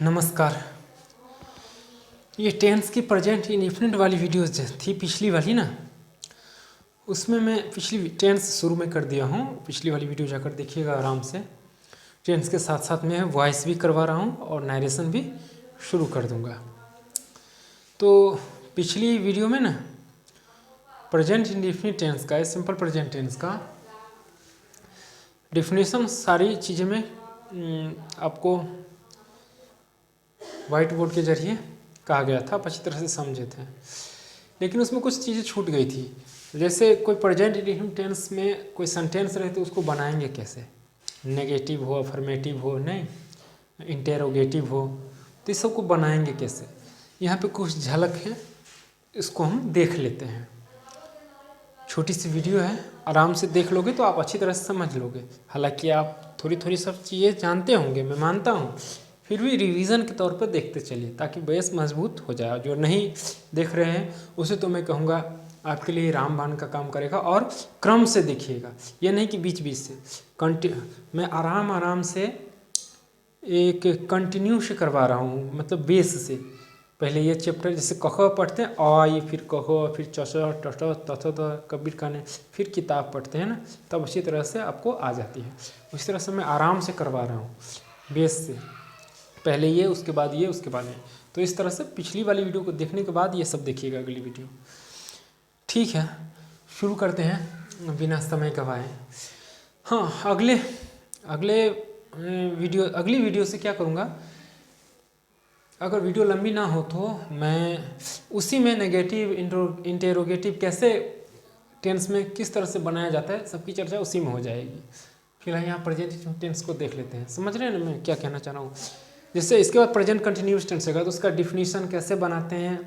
नमस्कार। ये टेंस की प्रेजेंट इंडेफिनिट वाली वीडियोस थी पिछली वाली ना, उसमें मैं पिछली टेंस शुरू में कर दिया हूँ। पिछली वाली वीडियो जाकर देखिएगा आराम से। टेंस के साथ साथ मैं वॉइस भी करवा रहा हूँ और नरेशन भी शुरू कर दूँगा। तो पिछली वीडियो में ना प्रेजेंट इंडेफिनिट टेंस का, सिंपल प्रेजेंट टेंस का डेफिनेशन सारी चीज़ें में आपको वाइट बोर्ड के जरिए कहा गया था, आप अच्छी तरह से समझे थे। लेकिन उसमें कुछ चीज़ें छूट गई थी। जैसे कोई प्रेजेंट इंडेफिनिट टेंस में कोई सेंटेंस रहे तो उसको बनाएंगे कैसे, नेगेटिव हो, अफर्मेटिव हो, नहीं इंटेरोगेटिव हो, तो इस सबको बनाएंगे कैसे। यहाँ पे कुछ झलक है, इसको हम देख लेते हैं। छोटी सी वीडियो है, आराम से देख लोगे तो आप अच्छी तरह से समझ लोगे। हालांकि आप थोड़ी थोड़ी सब चीज़ें जानते होंगे, मैं मानता हूँ, फिर भी रिवीजन के तौर पर देखते चलिए ताकि बेस मजबूत हो जाए। जो नहीं देख रहे हैं उसे तो मैं कहूँगा आपके लिए रामबाण का काम करेगा। और क्रम से देखिएगा, ये नहीं कि बीच बीच से मैं आराम से एक कंटिन्यू से करवा रहा हूँ, मतलब बेस से। पहले ये चैप्टर जैसे कख पढ़ते हैं, आ फिर कह, फिर चच टट तथ कबीर खाने, फिर किताब पढ़ते हैं ना, तब अच्छी तरह से आपको आ जाती है। उसी तरह से मैं आराम से करवा रहा हूँ बेस से, पहले ये, उसके बाद ये, उसके बाद ये। तो इस तरह से पिछली वाली वीडियो को देखने के बाद ये सब देखिएगा अगली वीडियो। ठीक है, शुरू करते हैं बिना समय गवाए। हाँ, अगली वीडियो से क्या करूँगा, अगर वीडियो लंबी ना हो तो मैं उसी में नेगेटिव इंटेरोगेटिव कैसे टेंस में किस तरह से बनाया जाता है, सबकी चर्चा उसी में हो जाएगी। फिलहाल यहाँ प्रेजेंट टेंस को देख लेते हैं। समझ रहे हैं ना मैं क्या कहना चाह रहा हूँ। जैसे इसके बाद प्रेजेंट कंटिन्यूअस टेंस होगा तो उसका डिफिनीशन कैसे बनाते हैं,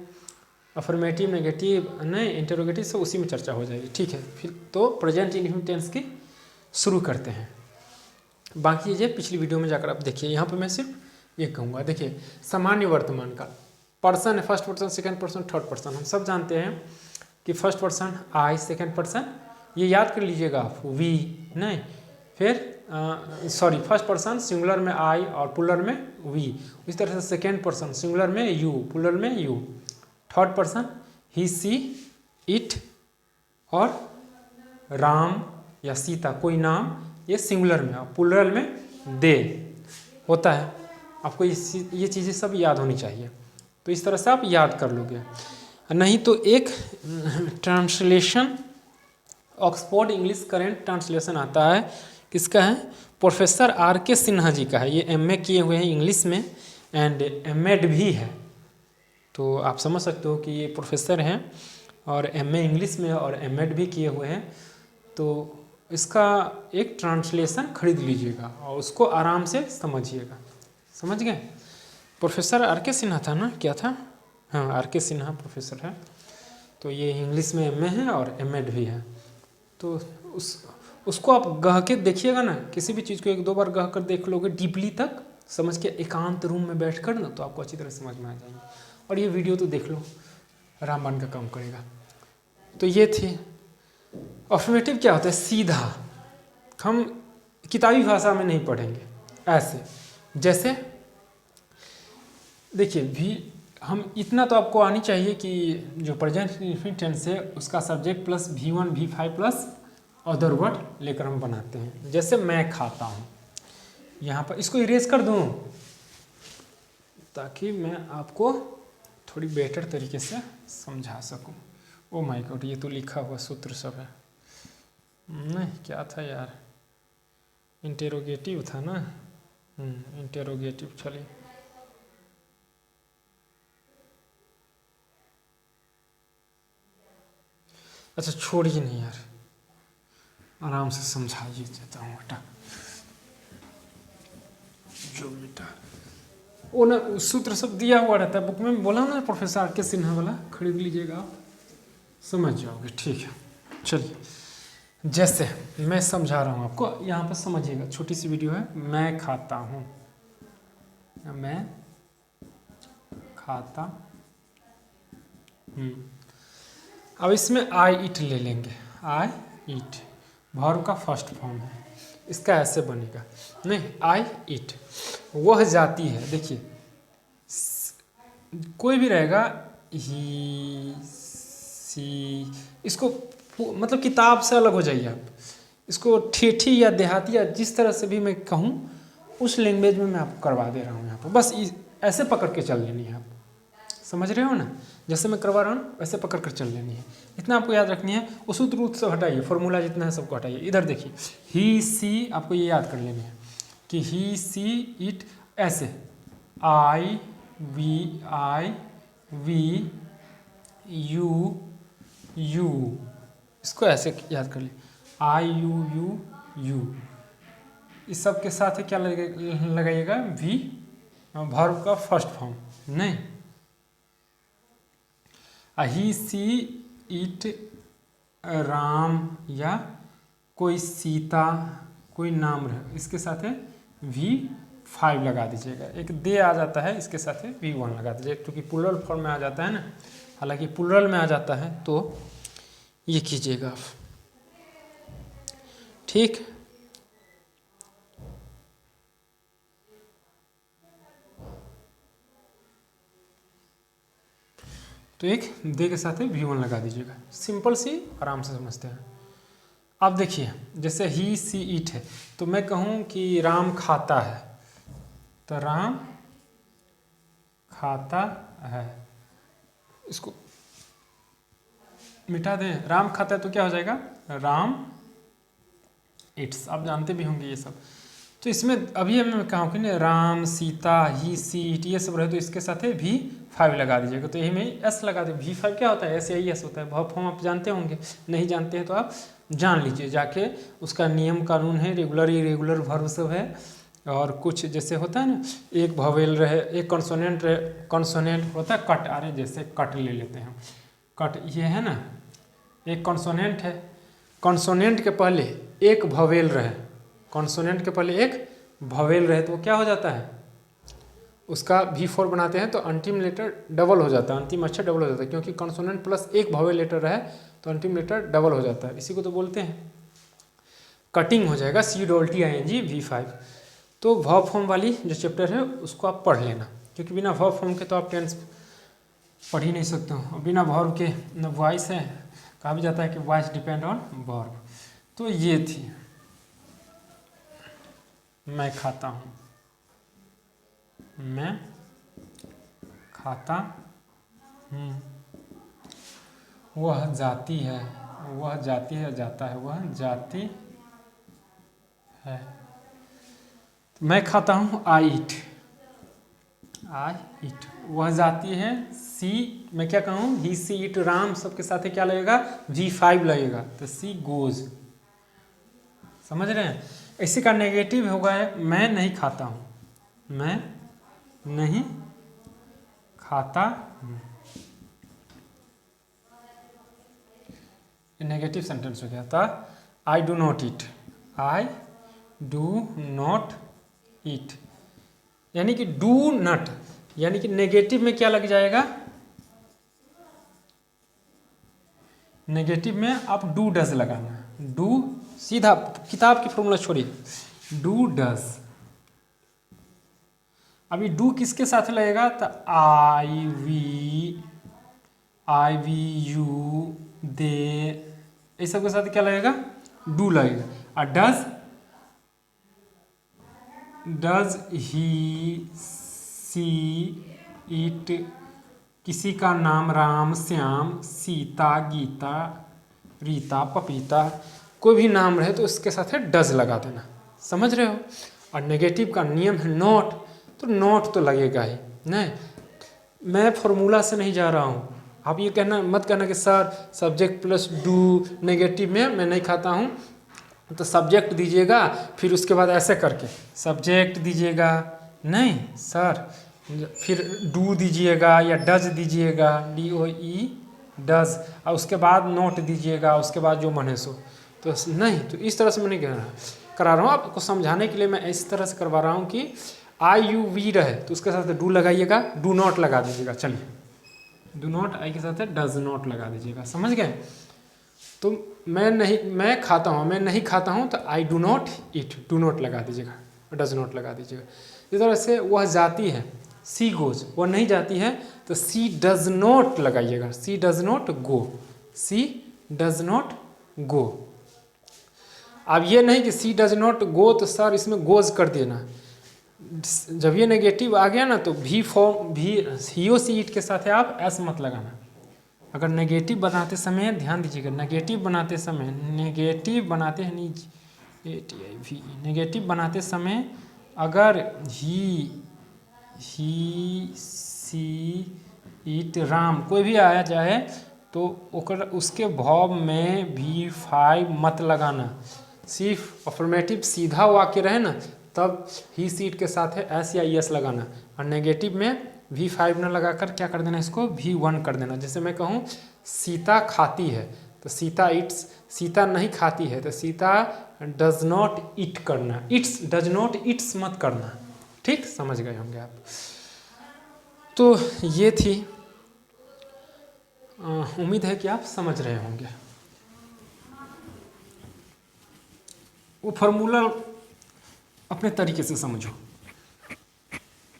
अफर्मेटिव, नेगेटिव, नहीं इंटेरोगेटिव, सब उसी में चर्चा हो जाएगी। ठीक है, फिर तो प्रेजेंट इंडेफिनिट टेंस की शुरू करते हैं। बाकी ये पिछली वीडियो में जाकर आप देखिए। यहाँ पर मैं सिर्फ ये कहूँगा, देखिए सामान्य वर्तमान का पर्सन है, first person, second person, third person. हम सब जानते हैं कि first person I, second person ये याद कर लीजिएगा आप, वी, नहीं फिर फर्स्ट पर्सन सिंगुलर में आई और प्लूरल में वी। इस तरह से सेकेंड पर्सन सिंगुलर में यू, प्लूरल में you. Third person he, she, it और राम या सीता, कोई नाम, ये सिंगुलर में और प्लूरल में दे होता है। आपको ये चीज़ें सब याद होनी चाहिए। तो इस तरह से आप याद कर लोगे। नहीं तो एक translation, Oxford English current translation आता है, किसका है, प्रोफेसर आर के सिन्हा जी का है। ये एमए किए हुए हैं इंग्लिश में एंड एमएड भी है। तो आप समझ सकते हो कि ये प्रोफेसर हैं और एमए इंग्लिश में और एमएड भी किए हुए हैं। तो इसका एक ट्रांसलेशन खरीद लीजिएगा और उसको आराम से समझिएगा। समझ गए। प्रोफेसर आर के सिन्हा था ना, क्या था, हाँ आर के सिन्हा प्रोफेसर है। तो ये इंग्लिश में एमए है और एमएड भी है। तो उसको आप गह के देखिएगा ना, किसी भी चीज़ को एक दो बार गह कर देख लोगे डीपली तक समझ के, एकांत रूम में बैठकर ना, तो आपको अच्छी तरह समझ में आ जाएंगे। और ये वीडियो तो देख लो, रामबाण का काम करेगा। तो ये थी। अफर्मेटिव क्या होता है, सीधा, हम किताबी भाषा में नहीं पढ़ेंगे ऐसे। जैसे देखिए भी, हम इतना तो आपको आनी चाहिए कि जो प्रेजेंट इंडेफिनिट टेंस है उसका subject plus V1 V5 plus other word लेकर हम बनाते हैं। जैसे मैं खाता हूँ, यहाँ पर इसको इरेज कर दूँ ताकि मैं आपको थोड़ी बेटर तरीके से समझा सकूँ। ओ माय गॉड, ये तो लिखा हुआ सूत्र सब है। नहीं क्या था यार, इंटेरोगेटिव था ना, इंटेरोगेटिव। चलिए अच्छा छोड़िए नहीं यार, आराम से समझाइए देता हूँ। हटा जो मिटा वो ना, सूत्र सब दिया हुआ रहता है बुक में, बोला ना प्रोफेसर आर के सिन्हा वाला, खरीद लीजिएगा आप, समझ जाओगे। ठीक है, चलिए जैसे मैं समझा रहा हूँ आपको, यहाँ पर समझिएगा। छोटी सी वीडियो है। मैं खाता हूँ, मैं खाता हूँ। अब इसमें आई इट ले लेंगे। आई इट वर्ब का फर्स्ट फॉर्म है, इसका ऐसे बनेगा, नहीं आई इट, वह जाती है। देखिए कोई भी रहेगा, ही सी, इसको मतलब किताब से अलग हो जाइए आप, इसको ठेठी या देहाती या जिस तरह से भी मैं कहूँ उस लैंग्वेज में मैं आपको करवा दे रहा हूँ यहाँ पर। बस ऐसे पकड़ के चल लेनी है आप, समझ रहे हो ना, जैसे मैं करवा रहा हूँ वैसे पकड़ कर चल लेनी है। इतना आपको याद रखनी है। उसी रूट से हटाइए, फॉर्मूला जितना है सबको हटाइए। इधर देखिए, ही सी आपको ये याद कर लेनी है कि ही सी इट, ऐसे आई वी यू यू, इसको ऐसे याद कर ले, आई यू। इस सब के साथ क्या लगाइएगा, वी, वर्ब का फर्स्ट फॉर्म नहीं। ही सी इट राम, या कोई सीता, कोई नाम रहे, इसके साथ है V5 लगा दीजिएगा। एक दे आ जाता है, इसके साथ है V1 लगा दीजिए, क्योंकि प्लूरल फॉर्म में आ जाता है ना। हालांकि प्लूरल में आ जाता है तो ये कीजिएगा आप, ठीक। तो एक दे के साथ है V1 लगा दीजिएगा, सिंपल सी, आराम से समझते हैं। अब देखिए, जैसे ही सी इट है तो मैं कहूँ कि राम खाता है, तो राम खाता है, इसको मिटा दें, राम खाता है तो क्या हो जाएगा, राम इट्स। आप जानते भी होंगे ये सब। तो इसमें अभी मैं कहूँ कि नहीं, राम, सीता, ही सी इट, ये सब रहे तो इसके साथ है V5 लगा दीजिएगा। तो यही में एस लगा दे। V5 क्या होता है, ऐसे ही एस होता है। वर्ब फॉर्म आप जानते होंगे, नहीं जानते हैं तो आप जान लीजिए जाके, उसका नियम कानून है, रेगुलर इरेगुलर वर्ब सब है। और कुछ जैसे होता है ना, एक वोवेल रहे, एक कॉन्सोनेंट रहे, कॉन्सोनेंट होता है कट, अरे जैसे कट ले लेते हैं, कट ये है ना, एक कॉन्सोनेंट है, कॉन्सोनेंट के पहले एक वोवेल रहे, कॉन्सोनेंट के पहले एक वोवेल रहे तो क्या हो जाता है, उसका V4 बनाते हैं तो अंतिम लेटर डबल हो जाता है, अंतिम अक्षर डबल हो जाता है, क्योंकि कॉन्सोनेंट प्लस एक वोवेल लेटर रहे तो अंतिम लेटर डबल हो जाता है। इसी को तो बोलते हैं कटिंग, हो जाएगा CTING V5। तो वर्ब फॉर्म वाली जो चैप्टर है उसको आप पढ़ लेना, क्योंकि बिना वर्ब फॉर्म के तो आप टेंस पढ़ ही नहीं सकते हो। बिना वर्ब के न वॉइस है, कहा भी जाता है कि वॉइस डिपेंड ऑन वर्ब। तो ये थी, मैं खाता हूँ, मैं खाता हूँ, वह जाती है, वह जाती है, जाता है, वह जाती है। मैं खाता हूँ, आई इट, वह जाती है, सी, मैं क्या कहूँ, ही सी इट राम, सबके साथ क्या लगेगा, V5 लगेगा, तो सी गोज। समझ रहे हैं। इसी का नेगेटिव होगा मैं नहीं खाता हूँ, मैं नहीं खाता हूँ, नेगेटिव सेंटेंस हो गया था। I do not eat, I do not eat, यानी कि डू नॉट, यानी कि नेगेटिव में क्या लग जाएगा, नेगेटिव में आप डू डज लगाना, डू, सीधा किताब की फॉर्मूला छोड़िए, डू डज। अभी डू किसके साथ लगेगा, तो आई वी यू दे, इस सब के साथ क्या लगेगा, डू लगेगा। और डज ही सी इट, किसी का नाम राम, श्याम, सीता, गीता, रीता, पपीता, कोई भी नाम रहे तो उसके साथ है डज लगा देना, समझ रहे हो। और नेगेटिव का नियम है नॉट, तो नॉट तो लगेगा ही नहीं। मैं फॉर्मूला से नहीं जा रहा हूँ, आप ये कहना मत कहना कि sir subject plus do negative में मैं नहीं खाता हूँ, तो सब्जेक्ट दीजिएगा फिर उसके बाद ऐसे करके सब्जेक्ट दीजिएगा, नहीं सर, फिर डू दीजिएगा या डज दीजिएगा, DOE डज, और उसके बाद नोट दीजिएगा, उसके बाद जो मने सो, तो नहीं, तो इस तरह से मैं नहीं करा रहा हूँ, आपको समझाने के लिए मैं इस तरह से करवा रहा हूँ कि IUV रहे तो उसके साथ डू लगाइएगा, डू नॉट लगा दीजिएगा, चलिए डू नॉट, आई के साथ है डज नॉट लगा दीजिएगा, समझ गए। तो मैं खाता हूँ, मैं नहीं खाता हूँ तो I do not eat, do not लगा दीजिएगा, डज नॉट लगा दीजिएगा। इस तरह से वह जाती है, सी गोज, वो नहीं जाती है, तो सी डज नॉट लगाइएगा, she does not go, she does not go. अब ये नहीं कि सी डज नॉट गो तो सर इसमें गोज कर देना, जब ये नेगेटिव आ गया ना तो भी फॉर्म भी ही ओ सी इट के साथ है आप एस मत लगाना। अगर नेगेटिव बनाते समय ध्यान दीजिएगा, नेगेटिव बनाते समय, नेगेटिव बनाते हैं नेगेटिव बनाते समय अगर ही सी इट राम कोई भी आया जाए तो उसके भाव में V5 मत लगाना। सिर्फ अफर्मेटिव सीधा वाक्य रहे ना तब ही सीट के साथ है एस या एस लगाना, और नेगेटिव में V5 न लगाकर क्या कर देना, इसको V1 कर देना। जैसे मैं कहूँ सीता खाती है तो सीता इट्स, सीता नहीं खाती है तो सीता डज नॉट इट करना, इट्स डज नॉट इट्स मत करना। ठीक, समझ गए होंगे आप। तो ये थी, उम्मीद है कि आप समझ रहे होंगे। वो फार्मूला अपने तरीके से समझो,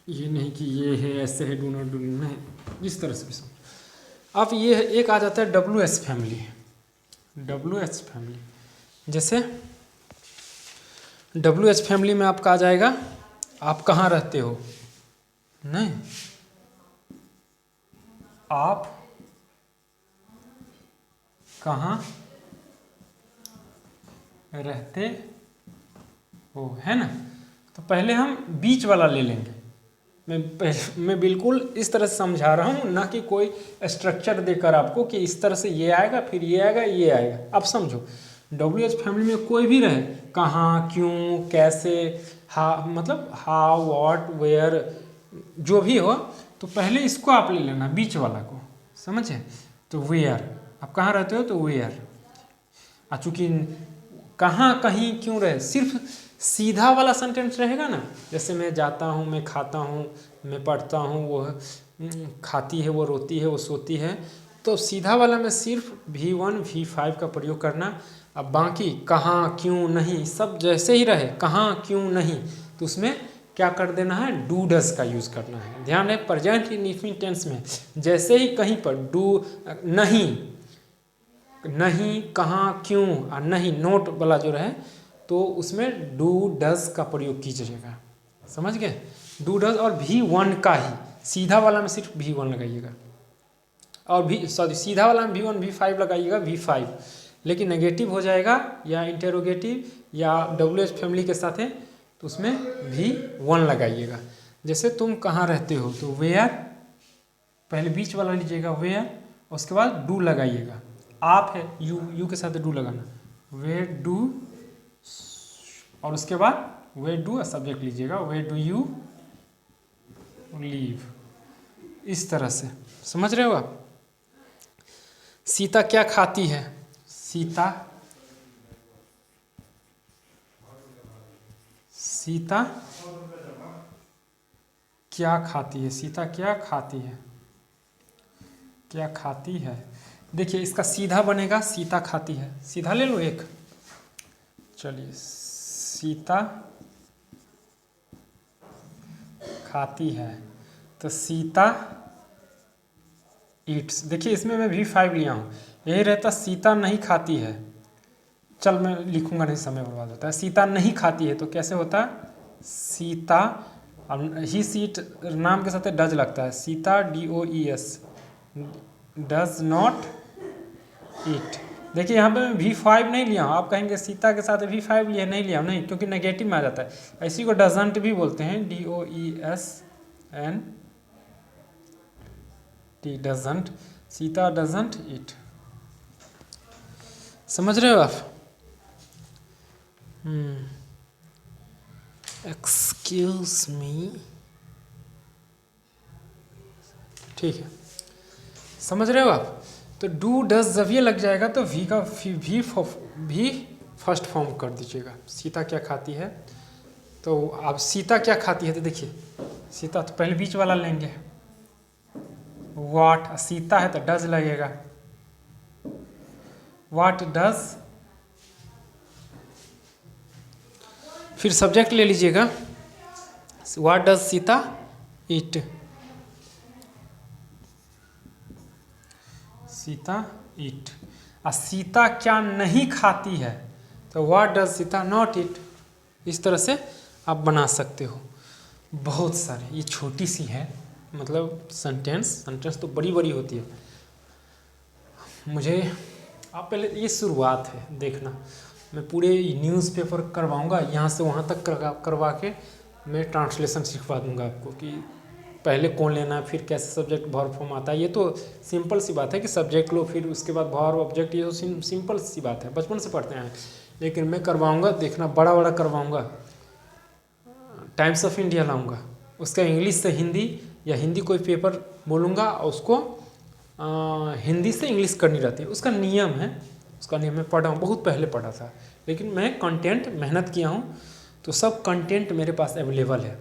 ये नहीं कि ये है ऐसे है, डू नॉट डू नहीं, जिस तरह से भी समझो आप। ये एक आ जाता है WH फैमिली, WH फैमिली। जैसे WH फैमिली में आपका आ जाएगा आप कहाँ रहते हो, नहीं आप कहाँ रहते हो, है ना। तो पहले हम बीच वाला ले लेंगे। मैं बिल्कुल इस तरह से समझा रहा हूँ, ना कि कोई स्ट्रक्चर देकर आपको कि इस तरह से ये आएगा फिर ये आएगा ये आएगा। अब समझो WH फैमिली में कोई भी रहे, कहाँ, क्यों, कैसे, मतलब हाउ, व्हाट, वेयर, जो भी हो, तो पहले इसको आप ले लेना, बीच वाला को, समझे। तो वेयर, आप कहाँ रहते हो तो वेयर। चूँकि कहाँ, कहीं, क्यों रहे, सिर्फ सीधा वाला सेंटेंस रहेगा ना, जैसे मैं जाता हूँ, मैं खाता हूँ, मैं पढ़ता हूँ, वो खाती है, वो रोती है, वो सोती है, तो सीधा वाला में सिर्फ V1 V5 का प्रयोग करना। अब बाकी कहाँ, क्यों, नहीं सब जैसे ही रहे, कहाँ, क्यों, नहीं, तो उसमें क्या कर देना है, डू डज का यूज़ करना है। ध्यान है प्रेजेंट इंडेफिनिट टेंस में जैसे ही कहीं पर डू, नहीं, कहाँ, क्यों और नहीं नोट वाला जो रहे तो उसमें डू डज का प्रयोग कीजिएगा, समझ गए। डू डज और V1 का ही, सीधा वाला में सिर्फ V1 लगाइएगा, और सीधा वाला में V1 V5 लगाइएगा, V5। लेकिन नेगेटिव हो जाएगा या इंटेरोगेटिव या WH फैमिली के साथ है तो उसमें V1 लगाइएगा। जैसे तुम कहाँ रहते हो तो वेयर, पहले बीच वाला लीजिएगा वेयर, उसके बाद डू लगाइएगा। आप है यू के साथ डू लगाना, वेयर डू, और उसके बाद वेयर डू सब्जेक्ट लीजिएगा, वेयर डू यू लीव, इस तरह से समझ रहे हो आप। सीता क्या खाती है, सीता क्या खाती है, सीता क्या खाती है, क्या खाती है। देखिए इसका सीधा बनेगा सीता खाती है, सीधा ले लो एक, चलिए सीता खाती है तो सीता ईट्स। देखिए इसमें मैं V5 लिया हूँ, यही रहता सीता नहीं खाती है, चल मैं लिखूंगा नहीं, समय बर्बाद होता है। सीता नहीं खाती है तो कैसे होता है, सीता, अब ही सीट नाम के साथ डज लगता है, Sita DOES, does not eat. देखिए यहाँ पे मैं V5 नहीं लिया हूँ, आप कहेंगे सीता के साथ V5 लिया, नहीं लिया हूँ, नहीं, क्योंकि नेगेटिव में आ जाता है। इसी को डजंट भी बोलते हैं, DOESNT, डजंट, सीता डजंट ईट, समझ रहे हो आप। एक्सक्यूज मी, ठीक है, समझ रहे हो आप। तो डू डज जब ये लग जाएगा तो V का भी फर्स्ट फॉर्म कर दीजिएगा। सीता क्या खाती है, तो अब सीता क्या खाती है, तो देखिए सीता तो पहले बीच वाला लेंगे, वाट, सीता है तो डज लगेगा, वाट डज, फिर सब्जेक्ट ले लीजिएगा, वाट डज सीता ईट, सीता ईट। सीता क्या नहीं खाती है, तो what does Sita not eat. इस तरह से आप बना सकते हो बहुत सारे। ये छोटी सी है, मतलब सेंटेंस तो बड़ी बड़ी होती है। मुझे आप पहले, ये शुरुआत है, देखना मैं पूरे न्यूज़पेपर करवाऊंगा, यहाँ से वहाँ तक करवा के मैं ट्रांसलेशन सिखवा दूंगा आपको कि पहले कौन लेना है, फिर कैसे सब्जेक्ट वर्ब फॉर्म आता है। ये तो सिंपल सी बात है कि सब्जेक्ट लो, फिर उसके बाद वर्ब ऑब्जेक्ट, ये तो सिंपल सी बात है, बचपन से पढ़ते हैं। लेकिन मैं करवाऊंगा, देखना बड़ा बड़ा करवाऊंगा। टाइम्स ऑफ इंडिया लाऊंगा, उसका इंग्लिश से हिंदी या हिंदी कोई पेपर बोलूँगा और उसको हिंदी से इंग्लिश करनी रहती है। उसका नियम है, उसका नियम मैं पढ़ा हूँ, बहुत पहले पढ़ा था। लेकिन मैं कंटेंट मेहनत किया हूँ, तो सब कंटेंट मेरे पास अवेलेबल है।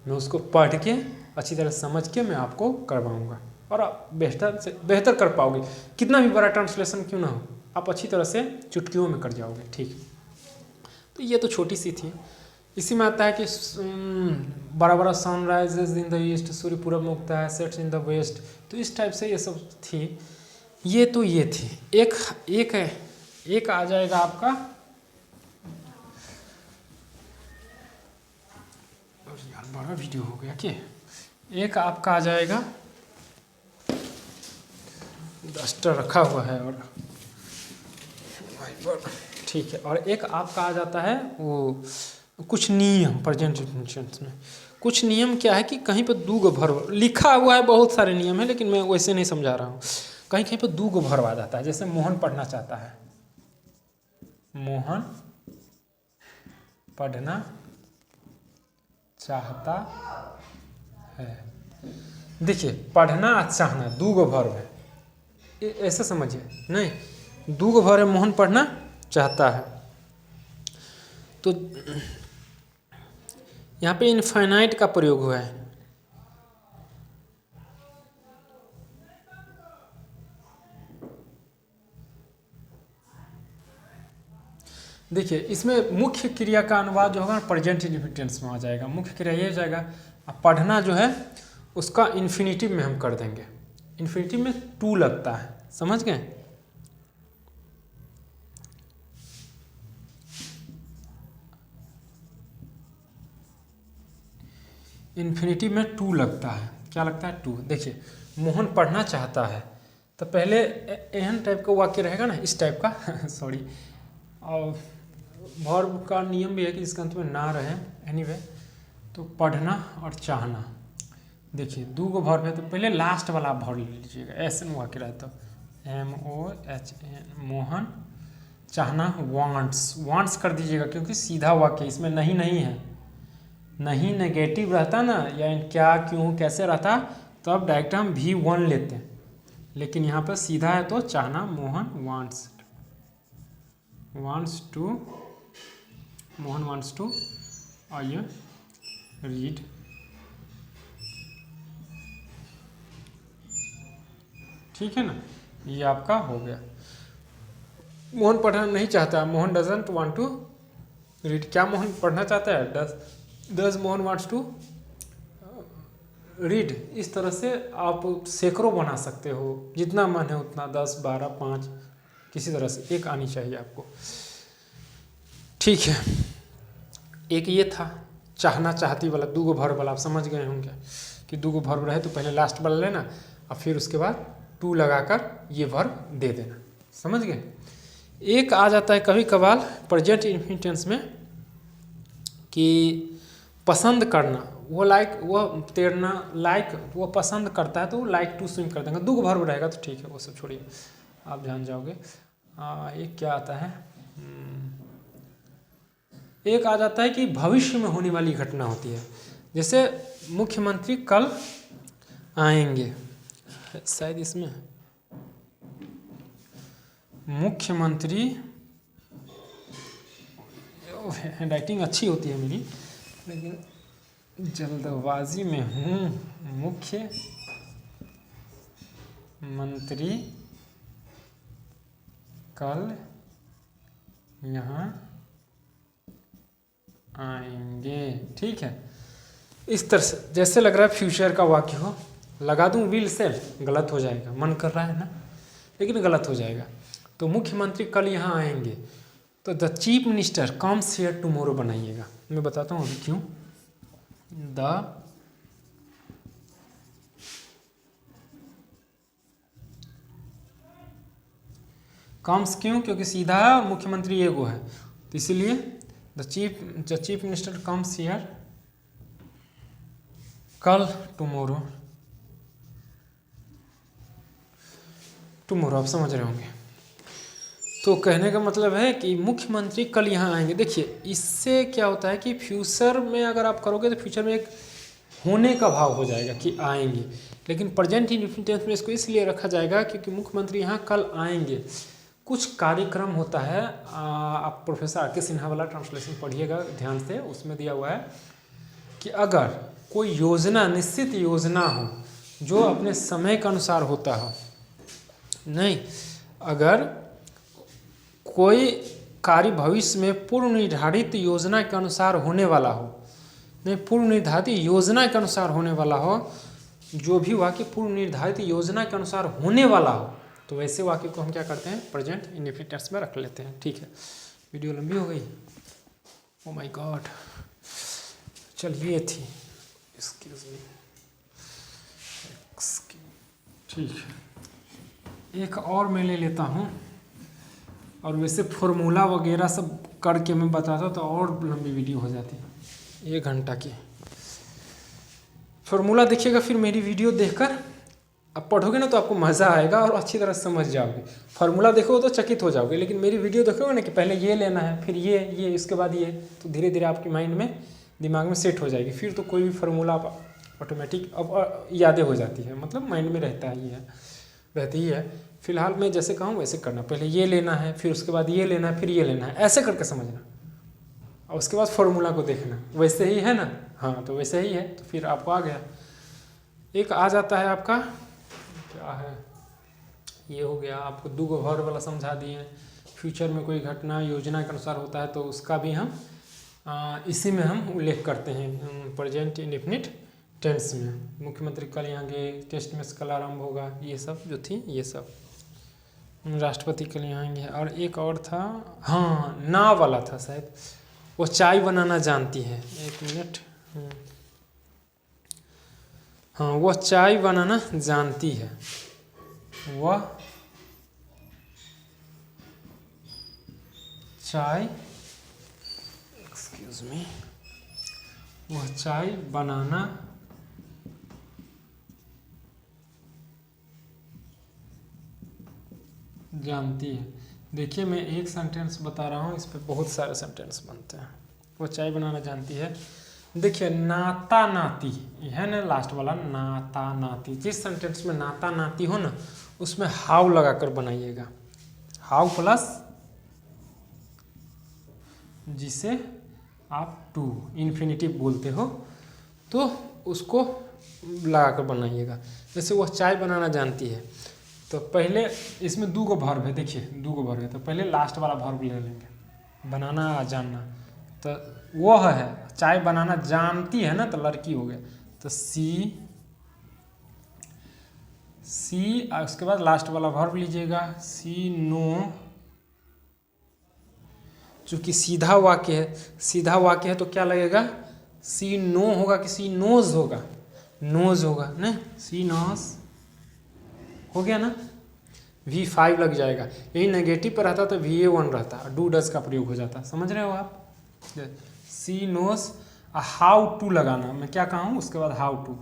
मैं उसको पढ़ के अच्छी तरह समझ के मैं आपको करवाऊँगा, और आप बेहतर कर पाओगे। कितना भी बड़ा ट्रांसलेशन क्यों ना हो, आप अच्छी तरह से चुटकियों में कर जाओगे। ठीक, तो ये तो छोटी सी थी। इसी में आता है कि बड़ा बड़ा सनराइजेज इन द ईस्ट, सूर्य पूरब में उगता है, सेट्स इन द वेस्ट। तो इस टाइप से ये सब थी। ये तो ये थी। एक आ जाएगा आपका, और यार बड़ा वीडियो हो गया कि एक आपका आ जाएगा, डस्टर रखा हुआ है और ठीक है। और एक आपका आ जाता है वो कुछ नियम, प्रेजेंट इंटेंस में कुछ नियम क्या है कि कहीं पर दो गो भर लिखा हुआ है, बहुत सारे नियम है, लेकिन मैं वैसे नहीं समझा रहा हूँ। कहीं कहीं पर दो गो भर आ जाता है, जैसे मोहन पढ़ना चाहता है, मोहन पढ़ना चाहता है। देखिए, पढ़ना और चाहना दो गो वर्ब है, ऐसे समझिए। नहीं, दो गो वर्ब है, मोहन पढ़ना चाहता है। तो यहाँ पे इनफाइनाइट का प्रयोग हुआ है। देखिए, इसमें मुख्य क्रिया का अनुवाद जो होगा प्रेजेंट इंडिफिनिटिव में आ जाएगा। मुख्य क्रिया ये हो जाएगा। अब पढ़ना जो है उसका इन्फिनिटिव में हम कर देंगे। इन्फिनिटिव में टू लगता है, समझ गए। इन्फिनिटिव में टू लगता है। क्या लगता है? टू। देखिए, मोहन पढ़ना चाहता है, तो पहले एहन टाइप का वाक्य रहेगा ना, इस टाइप का सॉरी। और वर्ब का नियम भी है कि इसके अंत में ना रहे। एनीवे, तो पढ़ना और चाहना। देखिए, दो गो वर्ब है, तो पहले लास्ट वाला आप भर लीजिएगा। ऐसे में वाक्य रहता है MOHN, मोहन चाहना वांट्स कर दीजिएगा, क्योंकि सीधा वाक्य, इसमें नहीं है। नहीं नेगेटिव रहता ना, या क्या क्यों कैसे रहता, तो अब डायरेक्ट हम V1 लेते हैं। लेकिन यहाँ पर सीधा है, तो चाहना, मोहन वांट्स टू और ये रीड। ठीक है ना, ये आपका हो गया। मोहन पढ़ना नहीं चाहता, Mohan doesn't want to read. क्या मोहन पढ़ना चाहता है? Does Mohan wants to read. इस तरह से आप सैकड़ों बना सकते हो, जितना मन है उतना, 10, 12, 5, किसी तरह से एक आनी चाहिए आपको। ठीक है, एक ये था चाहना चाहती वाला, दो गो वर्ब वाला। आप समझ गए होंगे कि दो गो वर्ब रहे तो पहले लास्ट वाला लेना और फिर उसके बाद टू लगाकर ये वर्ब दे देना। समझ गए। एक आ जाता है कभी कभार प्रेजेंट इंफिनिटिव में कि पसंद करना, वो तैरना, वो पसंद करता है, तो लाइक टू स्विम कर देंगे। दो गो वर्ब रहेगा तो ठीक है, वो सब छोड़िए, आप जान जाओगे। एक क्या आता है, एक आ जाता है कि भविष्य में होने वाली घटना होती है। जैसे मुख्यमंत्री कल आएंगे, शायद इसमें मुख्यमंत्री, हैंडराइटिंग अच्छी होती है मेरी, लेकिन जल्दबाजी में हूँ। मुख्यमंत्री कल यहाँ आएंगे। ठीक है, इस तरह से जैसे लग रहा है फ्यूचर का वाक्य हो। लगा दूं विल से, गलत हो जाएगा, मन कर रहा है ना। लेकिन गलत हो जाएगा। तो मुख्यमंत्री कल यहाँ आएंगे, तो the chief minister comes here tomorrow बनाइएगा। मैं बताता हूँ अभी क्यों। द कम्स क्यों, क्योंकि सीधा है और मुख्यमंत्री एगो है, तो इसीलिए the chief minister comes here कल टुमारो। आप समझ रहे होंगे। तो कहने का मतलब है कि मुख्यमंत्री कल यहाँ आएंगे। देखिए इससे क्या होता है कि फ्यूचर में अगर आप करोगे तो फ्यूचर में एक होने का भाव हो जाएगा कि आएंगे, लेकिन प्रेजेंट इंडेफिनिट टेंस में इसको इसलिए रखा जाएगा क्योंकि मुख्यमंत्री यहाँ कल आएंगे। कुछ कार्यक्रम होता है, आप प्रोफेसर आर के सिन्हा वाला ट्रांसलेशन पढ़िएगा ध्यान से, उसमें दिया हुआ है कि अगर कोई योजना, निश्चित योजना हो जो अपने समय के अनुसार होता हो, नहीं, अगर कोई कार्य भविष्य में पूर्व निर्धारित योजना के अनुसार होने वाला हो, नहीं, पूर्व निर्धारित योजना के अनुसार होने वाला हो, जो भी वाक्य पूर्व निर्धारित योजना के अनुसार होने वाला हो, तो वैसे वाक्य को हम क्या करते हैं, प्रेजेंट इंडेफिनिट टेंस में रख लेते हैं। ठीक है, वीडियो लंबी हो गई, ओ माय गॉड। चलिए ये थी, एक्सक्यूज मी, ठीक है, एक और मैं ले लेता हूँ। और वैसे फॉर्मूला वगैरह सब करके मैं बताता तो और लंबी वीडियो हो जाती, 1 घंटा की। फॉर्मूला देखिएगा, फिर मेरी वीडियो देखकर अब पढ़ोगे ना तो आपको मज़ा आएगा और अच्छी तरह समझ जाओगे। फार्मूला देखोगे तो चकित हो जाओगे, लेकिन मेरी वीडियो देखोगे ना कि पहले ये लेना है, फिर ये इसके बाद ये, तो धीरे धीरे आपके माइंड में, दिमाग में सेट हो जाएगी। फिर तो कोई भी फार्मूला आप ऑटोमेटिक अब यादें हो जाती है, मतलब माइंड में रहता ही है, रहती ही है। फिलहाल मैं जैसे कहूँ वैसे करना, पहले ये लेना है, फिर उसके बाद ये लेना है, फिर ये लेना है, ऐसे करके समझना, और उसके बाद फार्मूला को देखना। वैसे ही है ना, हाँ, तो वैसे ही है, तो फिर आपको आ गया। एक आ जाता है आपका, क्या है ये, हो गया आपको 2 वर्ब वाला समझा दिए। फ्यूचर में कोई घटना योजना के अनुसार होता है तो उसका भी हम इसी में हम उल्लेख करते हैं, प्रेजेंट इंडेफिनिट टेंस में। मुख्यमंत्री कल यहाँ गए, टेस्ट में कल आरंभ होगा, ये सब जो थी, ये सब। राष्ट्रपति कल यहाँ आएंगे। और एक और था, हाँ, ना वाला था शायद, वो चाय बनाना जानती है। 1 मिनट, हाँ, वह चाय बनाना जानती है, वह चाय, एक्सक्यूज मी, वह चाय बनाना जानती है। देखिए मैं एक सेंटेंस बता रहा हूँ, इस पे बहुत सारे सेंटेंस बनते हैं। वो चाय बनाना जानती है। देखिए नाता नाती है ना, लास्ट वाला नाता नाती, जिस सेंटेंस में नाता नाती हो ना उसमें हाउ लगाकर बनाइएगा। हाउ प्लस जिसे आप टू इन्फिनिटिव बोलते हो तो उसको लगाकर बनाइएगा। जैसे वह चाय बनाना जानती है, तो पहले इसमें 2 वर्ब है। देखिए 2 वर्ब है, तो पहले लास्ट वाला वर्ब ले लेंगे, बनाना जानना। तो वह है, चाय बनाना जानती है ना, तो लड़की हो गया, तो सी, उसके बाद लास्ट वाला वर्ब लीजिएगा, सी नो। चूंकि सीधा वाक्य है तो क्या लगेगा, सी नो होगा कि सी नोज होगा, नोज होगा ना, सी नोज हो गया ना। V5 लग जाएगा, यही नेगेटिव पर रहता तो VA1 रहता, डू डज का प्रयोग हो जाता। समझ रहे हो आप, सी नोज। हाउ टू लगाना, मैं क्या कहा हूँ, उसके बाद how to,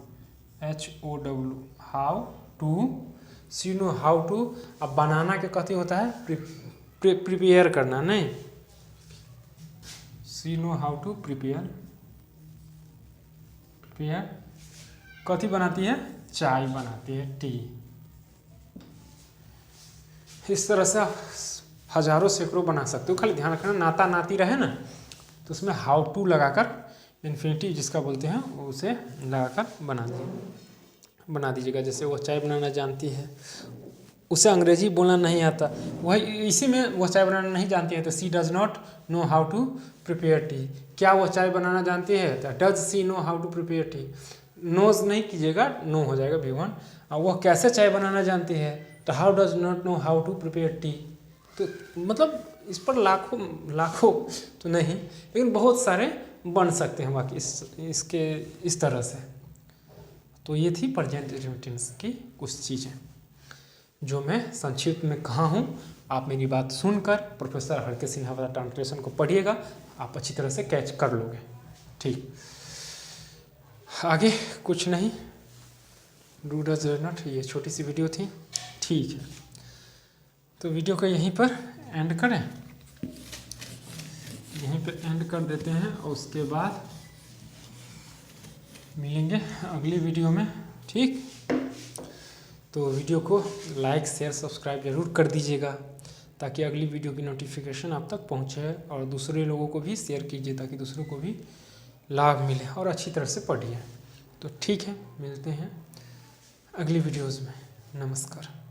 HOW, how to, she know how to. अब बनाना के कथी होता है, प्रिपेयर करना, नहीं, she know how to prepare, कथी बनाती है, चाय बनाती है, टी। इस तरह से आप हजारों सैकड़ों बना सकते हो। खाली ध्यान रखना नाता नाती रहे ना तो उसमें हाउ टू लगाकर इन्फिनिटिव जिसका बोलते हैं उसे लगाकर बना दीजिएगा। जैसे वो चाय बनाना जानती है, उसे अंग्रेजी बोलना नहीं आता, वही इसी में वो चाय बनाना नहीं जानती है तो she does not know how to prepare tea. क्या वो चाय बनाना जानती है, तो does she know how to prepare tea. Knows नहीं कीजिएगा, नो हो जाएगा V1। और वह कैसे चाय बनाना जानती है, how does not know how to prepare tea. तो मतलब इस पर लाखों लाखों तो नहीं, लेकिन बहुत सारे बन सकते हैं बाकी इसके इस तरह से। तो ये थी प्रेजेंट टेंस की कुछ चीज़ें जो मैं संक्षिप्त में कहा हूँ। आप मेरी बात सुनकर प्रोफेसर हरके सिन्हा वाला ट्रांसलेशन को पढ़िएगा, आप अच्छी तरह से कैच कर लोगे। ठीक, आगे कुछ नहीं, डू डज नॉट, ये छोटी सी वीडियो थी। ठीक है, तो वीडियो को यहीं पर एंड करें, यहीं पर एंड कर देते हैं और उसके बाद मिलेंगे अगली वीडियो में। ठीक, तो वीडियो को लाइक शेयर सब्सक्राइब ज़रूर कर दीजिएगा ताकि अगली वीडियो की नोटिफिकेशन आप तक पहुंचे, और दूसरे लोगों को भी शेयर कीजिए ताकि दूसरों को भी लाभ मिले और अच्छी तरह से पढ़िए। तो ठीक है, मिलते हैं अगली वीडियोज़ में। नमस्कार।